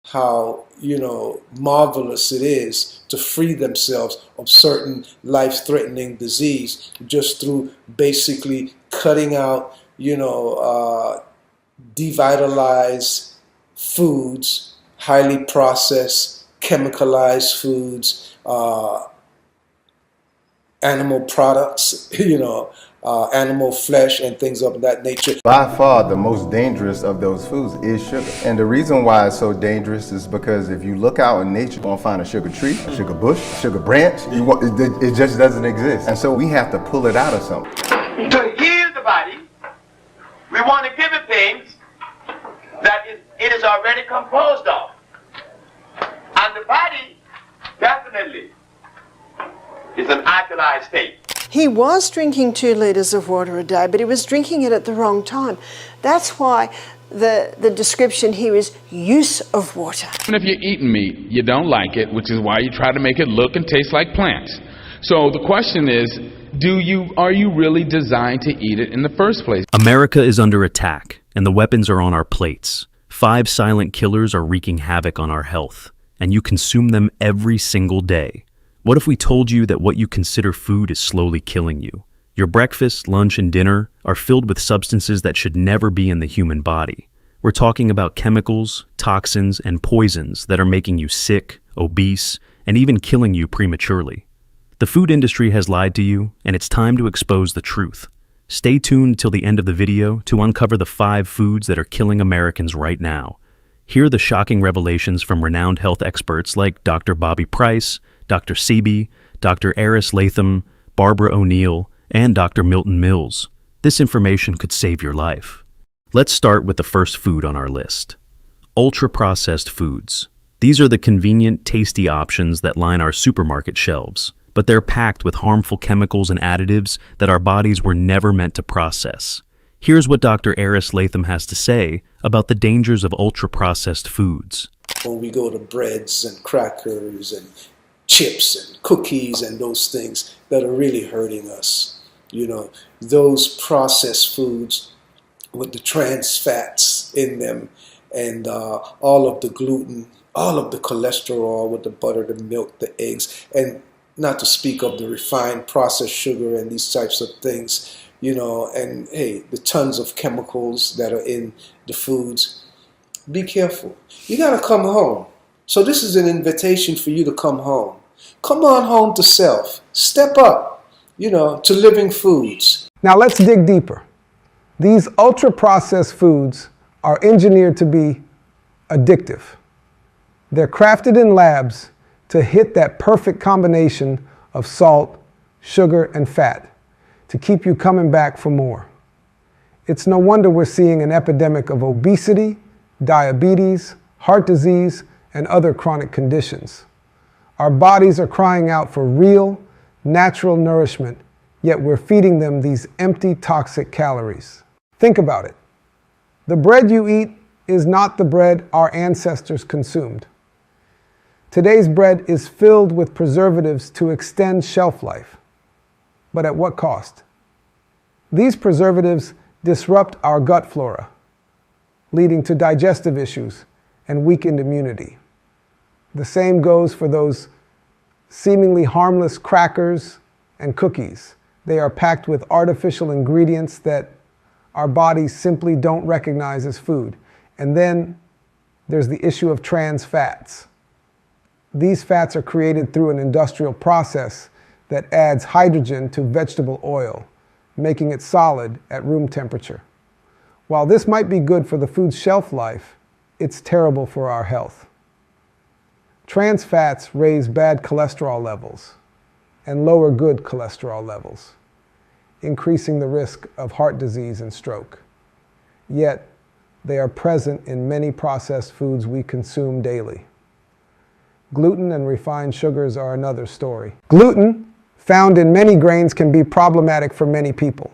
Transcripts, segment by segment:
how, marvelous it is to free themselves of certain life-threatening disease just through basically cutting out, devitalized foods, highly processed, chemicalized foods, animal products, animal flesh and things of that nature. By far, the most dangerous of those foods is sugar. And the reason why it's so dangerous is because if you look out in nature, you're gonna find a sugar tree, a sugar bush, a sugar branch. It just doesn't exist. And so we have to pull it out of something. To heal the body, we want to give it things that it is already composed of. And the body definitely is an alkalized state. He was drinking 2 liters of water a day, but he was drinking it at the wrong time. That's why the description here is use of water. Even if you're eating meat, you don't like it, which is why you try to make it look and taste like plants. So the question is, are you really designed to eat it in the first place? America is under attack, and the weapons are on our plates. 5 silent killers are wreaking havoc on our health, and you consume them every single day. What if we told you that what you consider food is slowly killing you? Your breakfast, lunch, and dinner are filled with substances that should never be in the human body. We're talking about chemicals, toxins, and poisons that are making you sick, obese, and even killing you prematurely. The food industry has lied to you, and it's time to expose the truth. Stay tuned till the end of the video to uncover the 5 foods that are killing Americans right now. Hear the shocking revelations from renowned health experts like Dr. Bobby Price, Dr. Sebi, Dr. Aris Latham, Barbara O'Neill, and Dr. Milton Mills. This information could save your life. Let's start with the first food on our list. Ultra-processed foods. These are the convenient, tasty options that line our supermarket shelves, but they're packed with harmful chemicals and additives that our bodies were never meant to process. Here's what Dr. Aris Latham has to say about the dangers of ultra-processed foods. When we go to breads and crackers and chips and cookies and those things that are really hurting us, those processed foods with the trans fats in them and all of the gluten, all of the cholesterol with the butter, the milk, the eggs, and not to speak of the refined processed sugar and these types of things, and hey, the tons of chemicals that are in the foods. Be careful. You got to come home. So this is an invitation for you to come home. Come on home to self. Step up, to living foods. Now let's dig deeper. These ultra-processed foods are engineered to be addictive. They're crafted in labs to hit that perfect combination of salt, sugar, and fat to keep you coming back for more. It's no wonder we're seeing an epidemic of obesity, diabetes, heart disease, and other chronic conditions. Our bodies are crying out for real, natural nourishment, yet we're feeding them these empty, toxic calories. Think about it. The bread you eat is not the bread our ancestors consumed. Today's bread is filled with preservatives to extend shelf life. But at what cost? These preservatives disrupt our gut flora, leading to digestive issues and weakened immunity. The same goes for those seemingly harmless crackers and cookies. They are packed with artificial ingredients that our bodies simply don't recognize as food. And then there's the issue of trans fats. These fats are created through an industrial process that adds hydrogen to vegetable oil, making it solid at room temperature. While this might be good for the food's shelf life, it's terrible for our health. Trans fats raise bad cholesterol levels and lower good cholesterol levels, increasing the risk of heart disease and stroke. Yet, they are present in many processed foods we consume daily. Gluten and refined sugars are another story. Gluten, found in many grains, can be problematic for many people,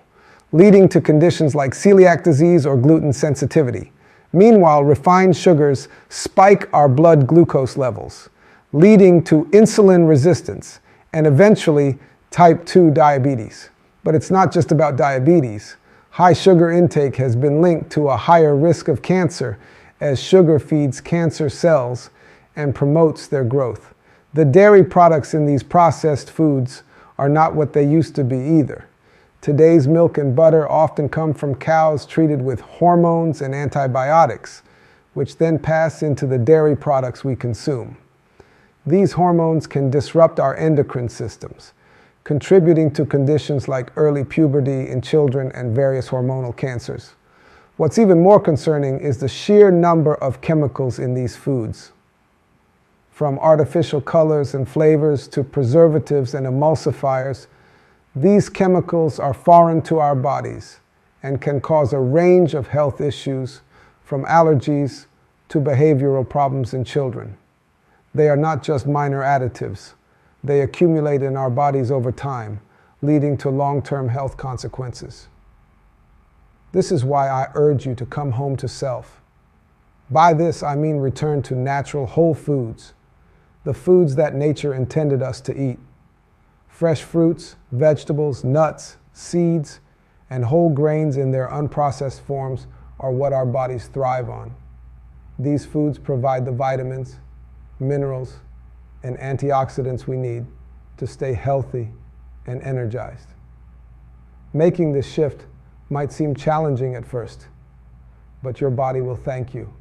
leading to conditions like celiac disease or gluten sensitivity. Meanwhile, refined sugars spike our blood glucose levels, leading to insulin resistance and eventually type 2 diabetes. But it's not just about diabetes. High sugar intake has been linked to a higher risk of cancer as sugar feeds cancer cells and promotes their growth. The dairy products in these processed foods are not what they used to be either. Today's milk and butter often come from cows treated with hormones and antibiotics, which then pass into the dairy products we consume. These hormones can disrupt our endocrine systems, contributing to conditions like early puberty in children and various hormonal cancers. What's even more concerning is the sheer number of chemicals in these foods. From artificial colors and flavors to preservatives and emulsifiers, these chemicals are foreign to our bodies and can cause a range of health issues, from allergies to behavioral problems in children. They are not just minor additives. They accumulate in our bodies over time, leading to long-term health consequences. This is why I urge you to come home to self. By this, I mean return to natural whole foods, the foods that nature intended us to eat. Fresh fruits, vegetables, nuts, seeds, and whole grains in their unprocessed forms are what our bodies thrive on. These foods provide the vitamins, minerals, and antioxidants we need to stay healthy and energized. Making this shift might seem challenging at first, but your body will thank you.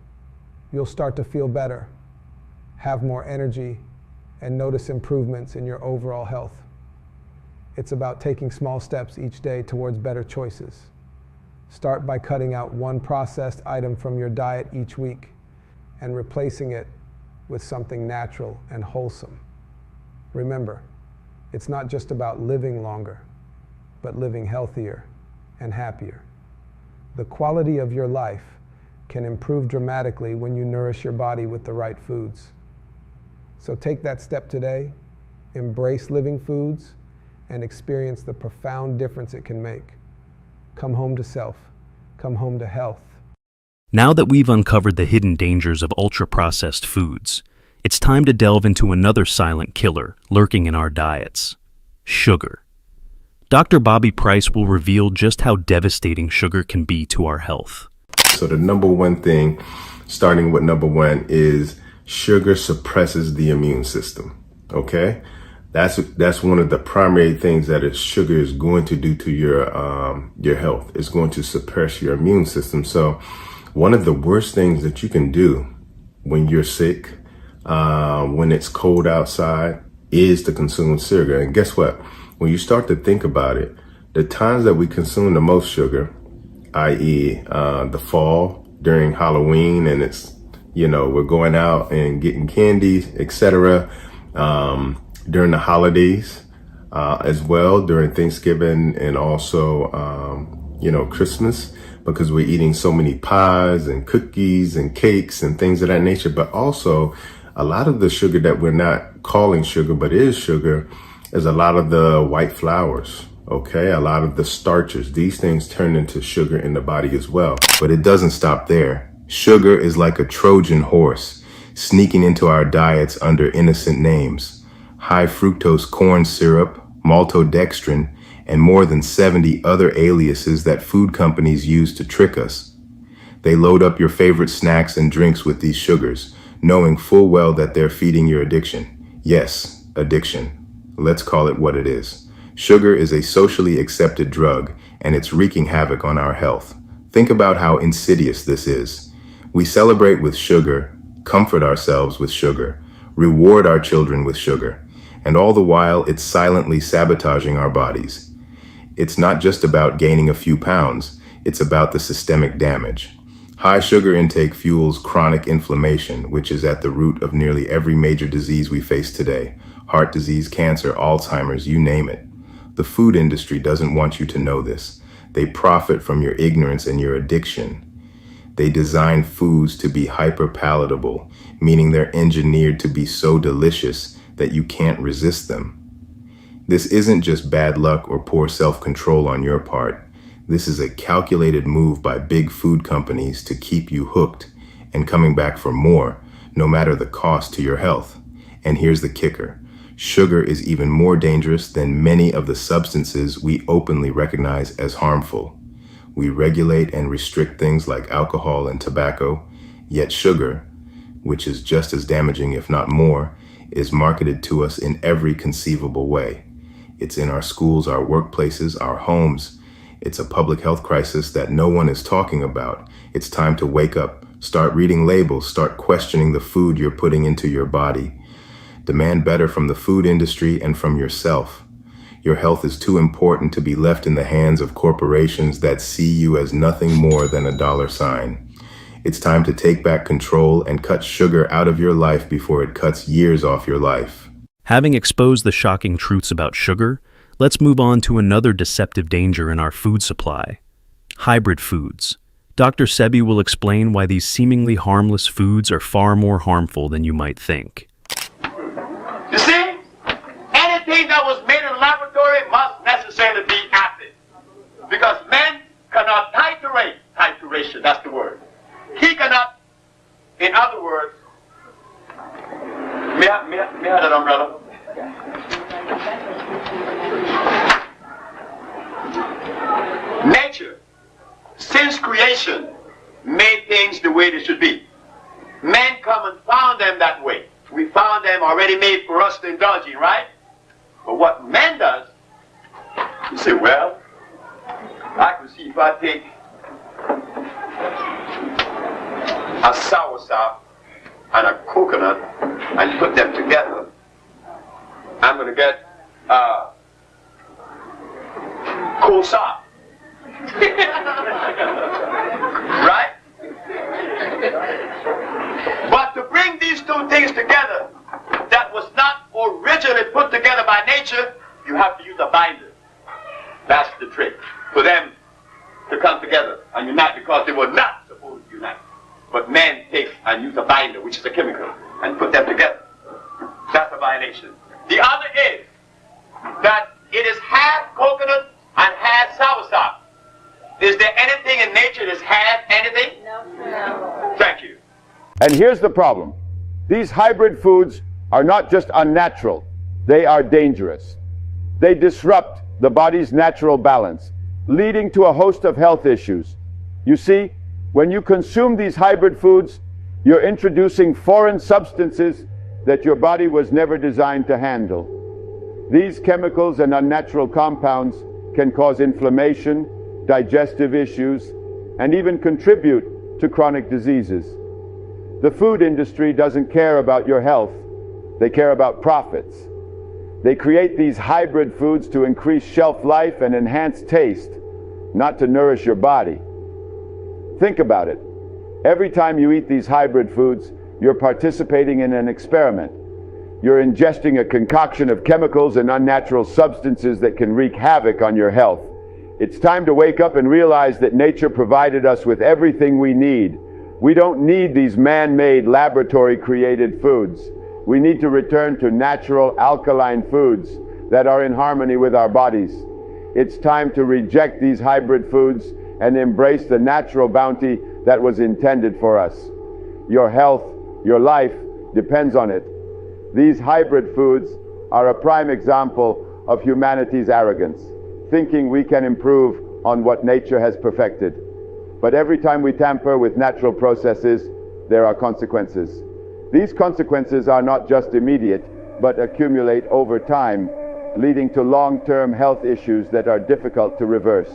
You'll start to feel better, have more energy, and notice improvements in your overall health. It's about taking small steps each day towards better choices. Start by cutting out one processed item from your diet each week and replacing it with something natural and wholesome. Remember, it's not just about living longer, but living healthier and happier. The quality of your life can improve dramatically when you nourish your body with the right foods. So take that step today, embrace living foods, and experience the profound difference it can make. Come home to self. Come home to health. Now that we've uncovered the hidden dangers of ultra-processed foods, it's time to delve into another silent killer lurking in our diets: sugar. Dr. Bobby Price will reveal just how devastating sugar can be to our health. So the number one thing, starting with number one, is sugar suppresses the immune system. Okay? That's one of the primary things that sugar is going to do to your health. It's going to suppress your immune system. So one of the worst things that you can do when you're sick, when it's cold outside, is to consume sugar. And guess what? When you start to think about it, the times that we consume the most sugar, i.e. The fall during Halloween, and it's, we're going out and getting candy, etc. During the holidays, as well, during Thanksgiving and also, Christmas, because we're eating so many pies and cookies and cakes and things of that nature. But also a lot of the sugar that we're not calling sugar, but is sugar, is a lot of the white flours. Okay, a lot of the starches. These things turn into sugar in the body as well. But it doesn't stop there. Sugar is like a Trojan horse sneaking into our diets under innocent names. High fructose corn syrup, maltodextrin, and more than 70 other aliases that food companies use to trick us. They load up your favorite snacks and drinks with these sugars, knowing full well that they're feeding your addiction. Yes, addiction. Let's call it what it is. Sugar is a socially accepted drug, and it's wreaking havoc on our health. Think about how insidious this is. We celebrate with sugar, comfort ourselves with sugar, reward our children with sugar, and all the while it's silently sabotaging our bodies. It's not just about gaining a few pounds, it's about the systemic damage. High sugar intake fuels chronic inflammation, which is at the root of nearly every major disease we face today. Heart disease, cancer, Alzheimer's, you name it. The food industry doesn't want you to know this. They profit from your ignorance and your addiction. They design foods to be hyper-palatable, meaning they're engineered to be so delicious that you can't resist them. This isn't just bad luck or poor self-control on your part. This is a calculated move by big food companies to keep you hooked and coming back for more, no matter the cost to your health. And here's the kicker. Sugar is even more dangerous than many of the substances we openly recognize as harmful. We regulate and restrict things like alcohol and tobacco, Yet sugar, which is just as damaging if not more, is marketed to us in every conceivable way. It's in our schools, our workplaces, our homes. It's a public health crisis that no one is talking about. It's time to wake up, start reading labels, start questioning the food you're putting into your body. Demand better from the food industry and from yourself. Your health is too important to be left in the hands of corporations that see you as nothing more than a dollar sign. It's time to take back control and cut sugar out of your life before it cuts years off your life. Having exposed the shocking truths about sugar, let's move on to another deceptive danger in our food supply: hybrid foods. Dr. Sebi will explain why these seemingly harmless foods are far more harmful than you might think. You see, anything that was made in a laboratory must necessarily be acid. Because man cannot titrate, titration, that's the word. He cannot, in other words, may I have that umbrella? Nature, since creation, made things the way they should be. Man come and found them that way. We found them already made for us to indulge in, right? But what man does, you say, well, I can see if I take a soursop and a coconut and put them together, I'm going to get cool sop. Right? But to bring these two things together that was not originally put together by nature, you have to use a binder. That's the trick. For them to come together and unite, because they were not supposed to unite. But man takes and uses a binder, which is a chemical, and put them together. That's a violation. The other is that it is half coconut and half soursop. Is there anything in nature that's half anything? No. Thank you. And here's the problem. These hybrid foods are not just unnatural, they are dangerous. They disrupt the body's natural balance, leading to a host of health issues. You see, when you consume these hybrid foods, you're introducing foreign substances that your body was never designed to handle. These chemicals and unnatural compounds can cause inflammation, digestive issues, and even contribute to chronic diseases. The food industry doesn't care about your health, they care about profits. They create these hybrid foods to increase shelf life and enhance taste, not to nourish your body. Think about it. Every time you eat these hybrid foods, you're participating in an experiment. You're ingesting a concoction of chemicals and unnatural substances that can wreak havoc on your health. It's time to wake up and realize that nature provided us with everything we need. We don't need these man-made, laboratory-created foods. We need to return to natural, alkaline foods that are in harmony with our bodies. It's time to reject these hybrid foods and embrace the natural bounty that was intended for us. Your health, your life depends on it. These hybrid foods are a prime example of humanity's arrogance, thinking we can improve on what nature has perfected. But every time we tamper with natural processes, there are consequences. These consequences are not just immediate, but accumulate over time, leading to long-term health issues that are difficult to reverse.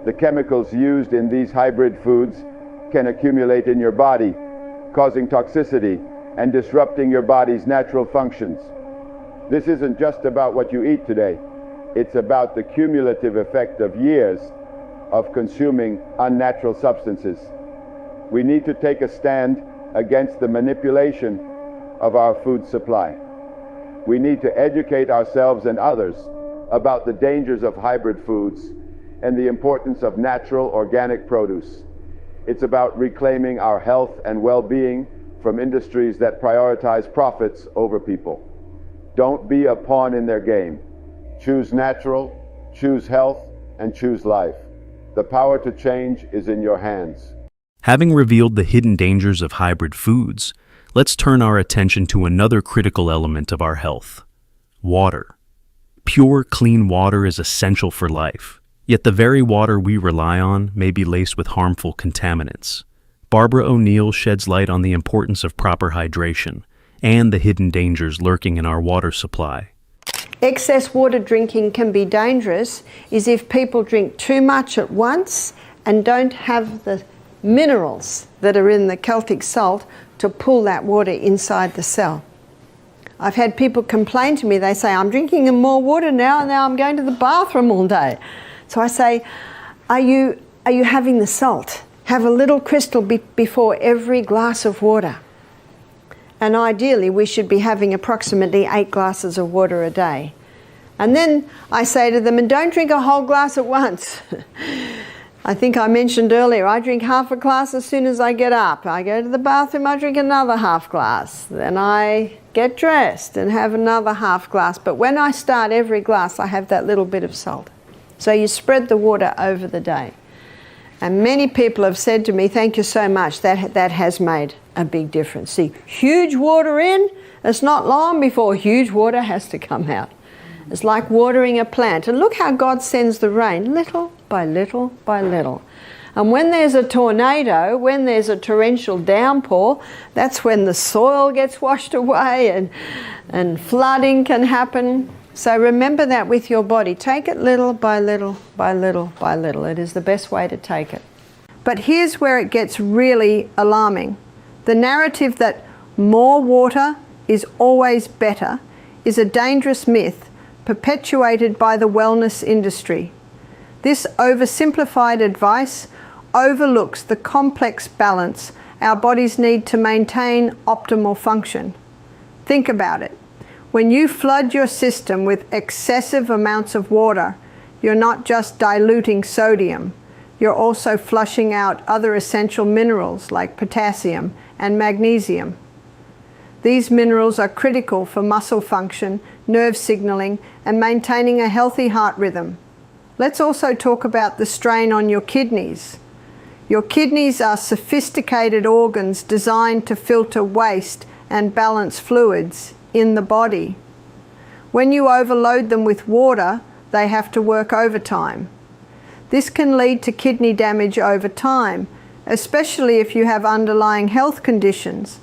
The chemicals used in these hybrid foods can accumulate in your body, causing toxicity and disrupting your body's natural functions. This isn't just about what you eat today. It's about the cumulative effect of years of consuming unnatural substances. We need to take a stand against the manipulation of our food supply. We need to educate ourselves and others about the dangers of hybrid foods and the importance of natural organic produce. It's about reclaiming our health and well-being from industries that prioritize profits over people. Don't be a pawn in their game. Choose natural, choose health, and choose life. The power to change is in your hands. Having revealed the hidden dangers of hybrid foods, let's turn our attention to another critical element of our health: water. Pure, clean water is essential for life, yet the very water we rely on may be laced with harmful contaminants. Barbara O'Neill sheds light on the importance of proper hydration and the hidden dangers lurking in our water supply. Excess water drinking can be dangerous is if people drink too much at once and don't have the minerals that are in the Celtic salt to pull that water inside the cell. I've had people complain to me, they say, I'm drinking more water now and now I'm going to the bathroom all day. So I say, are you having the salt? Have a little crystal before every glass of water. And ideally we should be having approximately 8 glasses of water a day. And then I say to them, and don't drink a whole glass at once. I think I mentioned earlier, I drink half a glass as soon as I get up. I go to the bathroom, I drink another half glass. Then I get dressed and have another half glass. But when I start every glass, I have that little bit of salt. So you spread the water over the day. And many people have said to me, thank you so much, that has made a big difference. See, huge water in, it's not long before huge water has to come out. It's like watering a plant. And look how God sends the rain, little by little by little. And when there's a tornado, when there's a torrential downpour, that's when the soil gets washed away and flooding can happen. So remember that with your body. Take it little by little by little by little. It is the best way to take it. But here's where it gets really alarming. The narrative that more water is always better is a dangerous myth perpetuated by the wellness industry. This oversimplified advice overlooks the complex balance our bodies need to maintain optimal function. Think about it. When you flood your system with excessive amounts of water, you're not just diluting sodium, you're also flushing out other essential minerals like potassium and magnesium. These minerals are critical for muscle function, nerve signaling, and maintaining a healthy heart rhythm. Let's also talk about the strain on your kidneys. Your kidneys are sophisticated organs designed to filter waste and balance fluids in the body. When you overload them with water, they have to work overtime. This can lead to kidney damage over time, especially if you have underlying health conditions.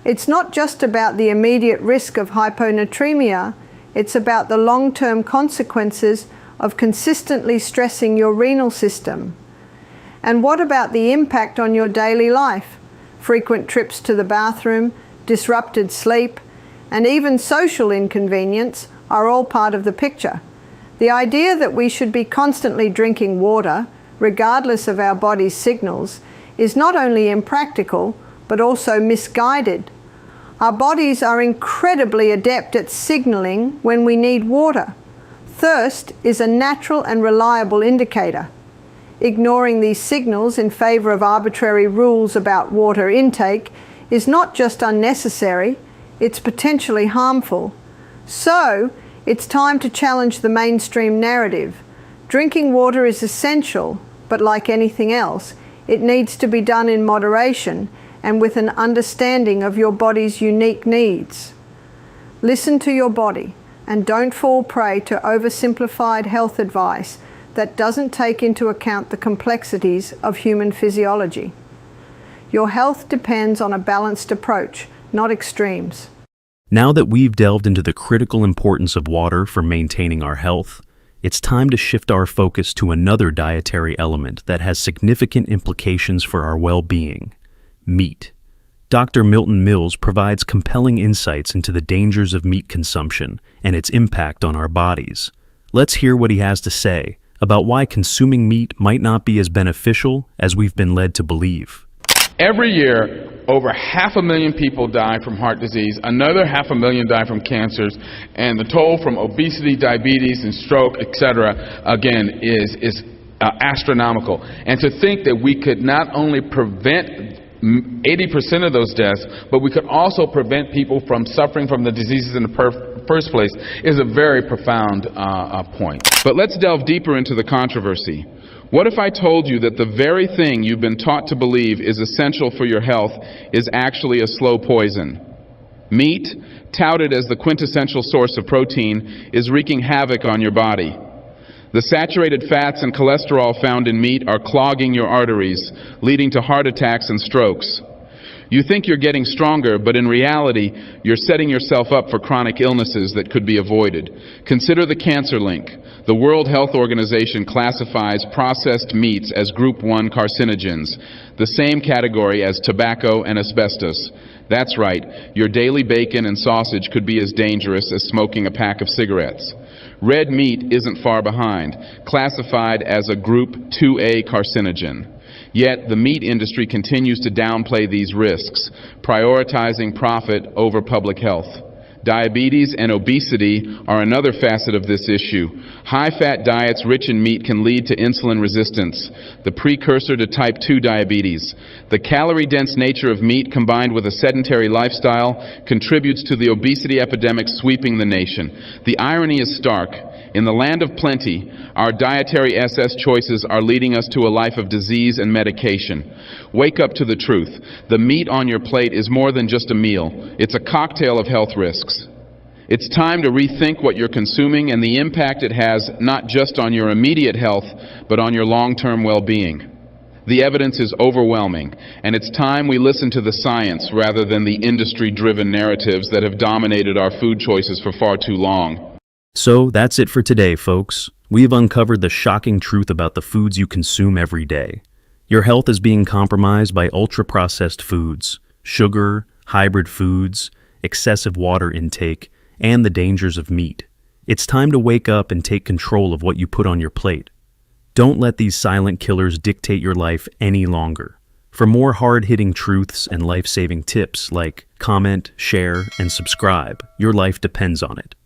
It's not just about the immediate risk of hyponatremia, it's about the long-term consequences of consistently stressing your renal system. And what about the impact on your daily life? Frequent trips to the bathroom, disrupted sleep, and even social inconvenience are all part of the picture. The idea that we should be constantly drinking water, regardless of our body's signals, is not only impractical, but also misguided. Our bodies are incredibly adept at signaling when we need water. Thirst is a natural and reliable indicator. Ignoring these signals in favor of arbitrary rules about water intake is not just unnecessary, it's potentially harmful. So, it's time to challenge the mainstream narrative. Drinking water is essential, but like anything else, it needs to be done in moderation and with an understanding of your body's unique needs. Listen to your body and don't fall prey to oversimplified health advice that doesn't take into account the complexities of human physiology. Your health depends on a balanced approach, not extremes. Now that we've delved into the critical importance of water for maintaining our health, it's time to shift our focus to another dietary element that has significant implications for our well-being: meat. Dr. Milton Mills provides compelling insights into the dangers of meat consumption and its impact on our bodies. Let's hear what he has to say about why consuming meat might not be as beneficial as we've been led to believe. Every year, over 500,000 people die from heart disease, another 500,000 die from cancers, and the toll from obesity, diabetes, and stroke, etc., again, is astronomical. And to think that we could not only prevent 80% of those deaths, but we could also prevent people from suffering from the diseases in the first place is a very profound point. But let's delve deeper into the controversy. What if I told you that the very thing you've been taught to believe is essential for your health is actually a slow poison? Meat, touted as the quintessential source of protein, is wreaking havoc on your body. The saturated fats and cholesterol found in meat are clogging your arteries, leading to heart attacks and strokes. You think you're getting stronger, but in reality, you're setting yourself up for chronic illnesses that could be avoided. Consider the cancer link. The World Health Organization classifies processed meats as Group 1 carcinogens, the same category as tobacco and asbestos. That's right, your daily bacon and sausage could be as dangerous as smoking a pack of cigarettes. Red meat isn't far behind, classified as a Group 2A carcinogen. Yet the meat industry continues to downplay these risks, prioritizing profit over public health. Diabetes and obesity are another facet of this issue. High-fat diets rich in meat can lead to insulin resistance, the precursor to type 2 diabetes. The calorie-dense nature of meat combined with a sedentary lifestyle contributes to the obesity epidemic sweeping the nation. The irony is stark. In the land of plenty, our dietary SS choices are leading us to a life of disease and medication. Wake up to the truth. The meat on your plate is more than just a meal. It's a cocktail of health risks. It's time to rethink what you're consuming and the impact it has not just on your immediate health, but on your long-term well-being. The evidence is overwhelming, and it's time we listen to the science rather than the industry-driven narratives that have dominated our food choices for far too long. So that's it for today, folks. We have uncovered the shocking truth about the foods you consume every day. Your health is being compromised by ultra-processed foods, sugar, hybrid foods, excessive water intake, and the dangers of meat. It's time to wake up and take control of what you put on your plate. Don't let these silent killers dictate your life any longer. For more hard-hitting truths and life-saving tips like comment, share, and subscribe, your life depends on it.